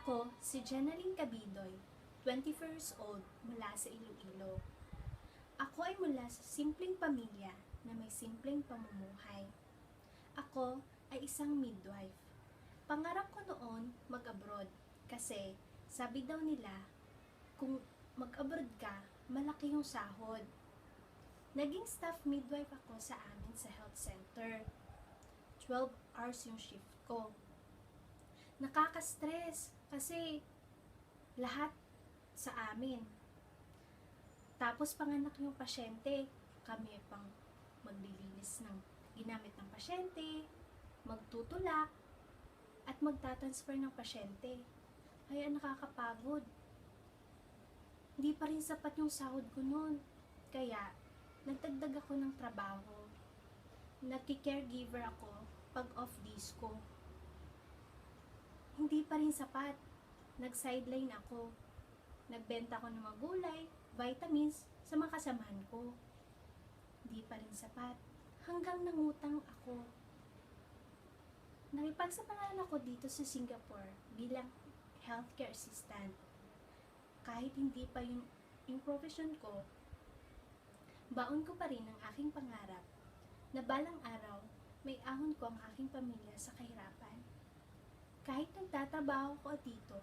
Ako, si Jenaline Cabidoy, 24 years old, mula sa Iloilo. Ako ay mula sa simpleng pamilya na may simpleng pamumuhay. Ako ay isang midwife. Pangarap ko noon mag-abroad kasi sabi daw nila, kung mag-abroad ka, malaki yung sahod. Naging staff midwife ako sa amin sa health center. 12 hours yung shift ko. Nakaka-stress kasi lahat sa amin. Tapos panganak yung pasyente, kami pang maglilinis ng ginamit ng pasyente, magtutulak, at magtatransfer ng pasyente. Kaya nakakapagod. Hindi pa rin sapat yung sahod ko noon. Kaya, nagdagdag ako ng trabaho. Nagki-caregiver ako pag off days ko. Hindi pa rin sapat. Nag-sideline ako. Nagbenta ako ng mga gulay, vitamins sa mga kasamahan ko. Hindi pa rin sapat. Hanggang nangutang ako. Nakipagsapalaran ako dito sa Singapore bilang healthcare assistant. Kahit hindi pa yung profession ko, baon ko pa rin ang aking pangarap na balang araw may ahon ko ang aking pamilya sa kahirapan. Kahit nagtatrabaho ko dito,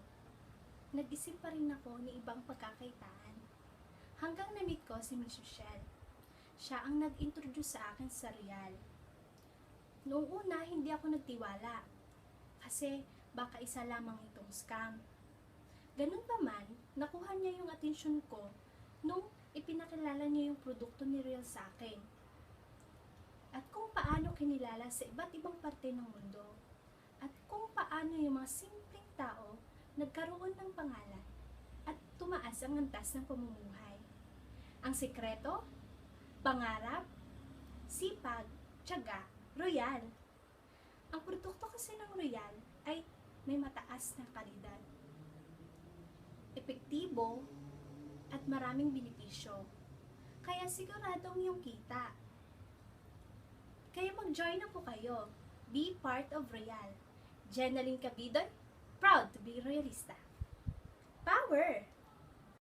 nag-isip pa rin ako ng ibang pagkakaitaan. Hanggang na-meet ko si Miss Michelle. Siya ang nag-introduce sa akin sa Real. Noong una, hindi ako nagtiwala. Kasi baka isa lamang itong scam. Ganun pa man, nakuha niya yung atensyon ko nung ipinakilala niya yung produkto ni Real sa akin. At kung paano kinilala sa iba't ibang parte ng mundo. At kung paano yung mga simpleng tao nagkaroon ng pangalan at tumaas ang antas ng pamumuhay. Ang sikreto, pangarap, sipag, tiyaga, Royal. Ang produkto kasi ng Royal ay may mataas na kalidad, epektibo, at maraming benepisyo. Kaya siguradong yung kita. Kaya mag-join na po kayo. Be part of Royal. Jenaline Cabidoy, proud to be Royalista. Power!